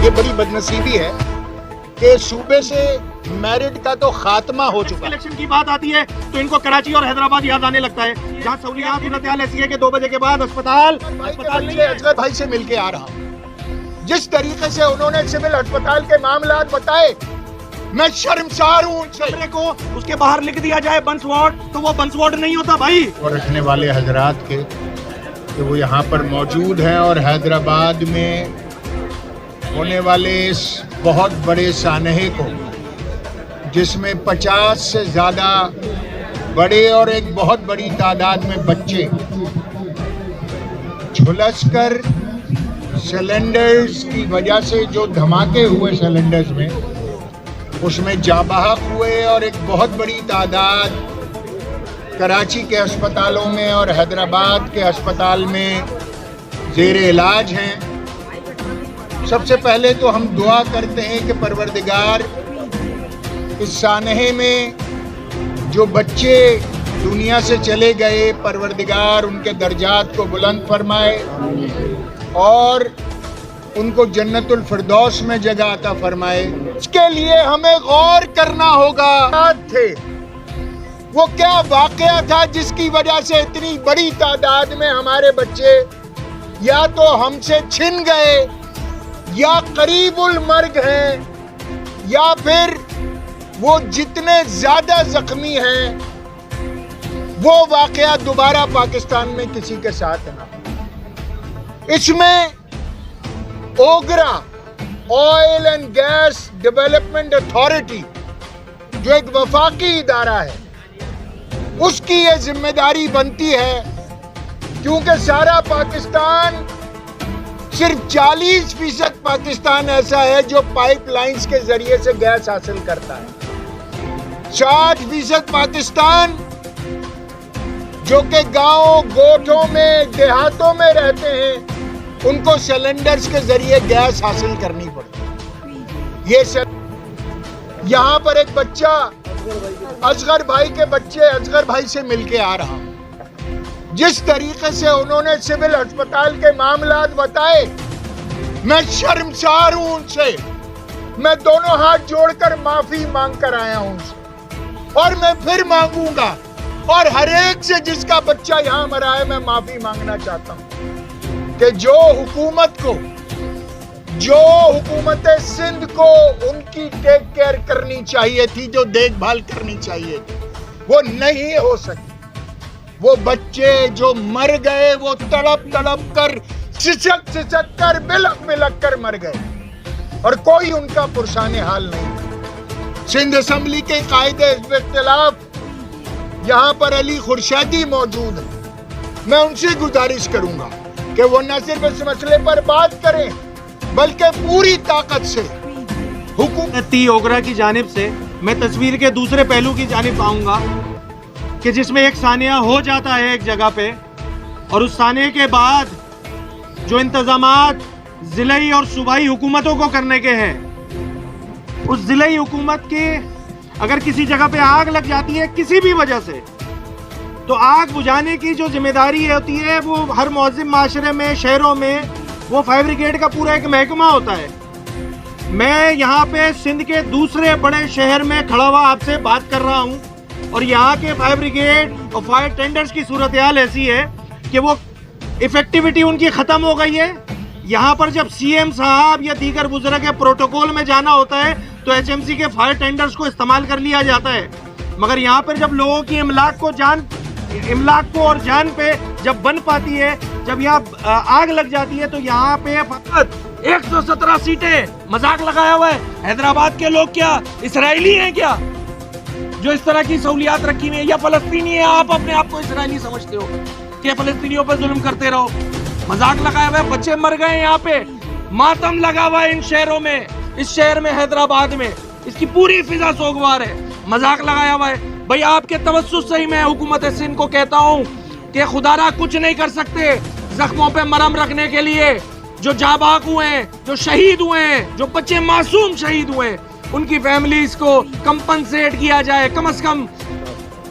یہ بڑی بدنصیبی ہے کہ صوبے سے میرٹ کا تو خاتمہ ہو چکا ہے۔ الیکشن کی بات آتی ہے تو ان کو کراچی اور حیدرآباد یاد آنے لگتا ہے، جہاں سہولیات صورتحال ایسی ہے کہ 2 بجے کے بعد اسپتال نہیں ہے۔ اصغر بھائی سے مل کے آ رہا ہوں، جس طریقے سے انہوں نے سول ہسپتال کے معاملات بتائے، میں شرمسار ہوں ان سے۔ کمرے کو اس کے باہر لکھ دیا جائے بنس وارڈ، تو وہ بنس وارڈ نہیں ہوتا بھائی۔ اور رکھنے والے حضرات کے کہ وہ یہاں پر موجود ہیں اور حیدرآباد میں ہونے والے اس بہت بڑے سانحے کو، جس میں 50 سے زیادہ بڑے اور ایک بہت بڑی تعداد میں بچے جھلس کر سلنڈرز کی وجہ سے جو دھماکے ہوئے سلنڈرز میں، اس میں جاں بحق ہوئے اور ایک بہت بڑی تعداد کراچی کے ہسپتالوں میں اور حیدرآباد کے ہسپتال میں زیر علاج ہیں۔ سب سے پہلے تو ہم دعا کرتے ہیں کہ پروردگار اس سانحے میں جو بچے دنیا سے چلے گئے، پروردگار ان کے درجات کو بلند فرمائے اور ان کو جنت الفردوس میں جگہ عطا فرمائے۔ اس کے لیے ہمیں غور کرنا ہوگا وہ کیا واقعہ تھا جس کی وجہ سے اتنی بڑی تعداد میں ہمارے بچے یا تو ہم سے چھن گئے یا قریب المرگ ہیں، یا پھر وہ جتنے زیادہ زخمی ہیں وہ واقعہ دوبارہ پاکستان میں کسی کے ساتھ نہ ہو۔ اس میں OGRA oil and gas development authority جو ایک وفاقی ادارہ ہے، اس کی یہ ذمہ داری بنتی ہے، کیونکہ سارا پاکستان، صرف 40% پاکستان ایسا ہے جو پائپ لائنز کے ذریعے سے گیس حاصل کرتا ہے۔ 60% پاکستان جو کہ گاؤں گوٹھوں میں دیہاتوں میں رہتے ہیں، ان کو سلنڈرز کے ذریعے گیس حاصل کرنی پڑتی ہے۔ یہاں پر ایک بچہ، اصغر بھائی کے بچے، اصغر بھائی سے مل کے آ رہا ہوں، جس طریقے سے انہوں نے سول ہسپتال کے معاملات بتائے، میں شرمسار ہوں ان سے۔ میں دونوں ہاتھ جوڑ کر معافی مانگ کر آیا ہوں ان سے، اور میں پھر مانگوں گا، اور ہر ایک سے جس کا بچہ یہاں مرا ہے میں معافی مانگنا چاہتا ہوں کہ جو حکومت سندھ کو ان کی ٹیک کیئر کرنی چاہیے تھی، جو دیکھ بھال کرنی چاہیے تھی، وہ نہیں ہو سکی۔ وہ بچے جو مر گئے وہ تڑپ تڑپ کر، سسک کر، بلک کر مر گئے، اور کوئی ان کا پرسان حال نہیں۔ سندھ اسمبلی کے قائد حزب اختلاف یہاں پر علی خورشیدی موجود ہیں، میں ان سے گزارش کروں گا کہ وہ نہ صرف اس مسئلے پر بات کریں بلکہ پوری طاقت سے حکومت اوگرا کی جانب سے، میں تصویر کے دوسرے پہلو کی جانب آؤں گا کہ جس میں ایک سانحہ ہو جاتا ہے ایک جگہ پہ، اور اس سانحے کے بعد جو انتظامات ضلعی اور صوبائی حکومتوں کو کرنے کے ہیں، اس ضلعی حکومت کے اگر کسی جگہ پہ آگ لگ جاتی ہے کسی بھی وجہ سے، تو آگ بجھانے کی جو ذمہ داری ہوتی ہے وہ ہر مہذب معاشرے میں، شہروں میں، وہ فائر بریگیڈ کا پورا ایک محکمہ ہوتا ہے۔ میں یہاں پہ سندھ کے دوسرے بڑے شہر میں کھڑا ہوا آپ سے بات کر رہا ہوں، اور یہاں کے فائر بریگیڈ اور فائر ٹینڈرز کی صورتحال ایسی ہے کہ وہ ایفیکٹیوٹی ان کی ختم ہو گئی ہے۔ یہاں پر جب سی ایم صاحب یا دیگر وزراء کے پروٹوکول میں جانا ہوتا ہے تو ایچ ایم سی کے فائر ٹینڈرز کو استعمال کر لیا جاتا ہے، مگر یہاں پر جب لوگوں کی املاک کو اور جان پہ جب بن پاتی ہے، جب یہاں آگ لگ جاتی ہے، تو یہاں پہ فقط 117 سیٹیں، مذاق لگایا ہوا ہے۔ حیدرآباد کے لوگ کیا اسرائیلی ہیں کیا جو اس طرح کی سہولیات رکھی ہوئی ہیں، یا فلسطینی ہیں؟ آپ اپنے آپ کو اسرائیلی سمجھتے ہو کہ فلسطینیوں پہ ظلم کرتے رہو؟ مذاق لگایا ہوا ہے، بچے مر گئے یہاں پہ، ماتم لگا ہوا ہے ان شہروں میں، اس شہر میں حیدرآباد میں، اس کی پوری فضا سوگوار ہے، مذاق لگایا ہوا ہے۔ بھائی آپ کے توسط سے ہی میں حکومت سندھ کو کہتا ہوں کہ خدا را کچھ نہیں کر سکتے زخموں پہ مرہم رکھنے کے لیے، جو جاں بحق ہوئے ہیں، جو شہید ہوئے ہیں، جو بچے معصوم شہید ہوئے ہیں، ان کی فیملیز کو کمپنسیٹ کیا جائے، کم از کم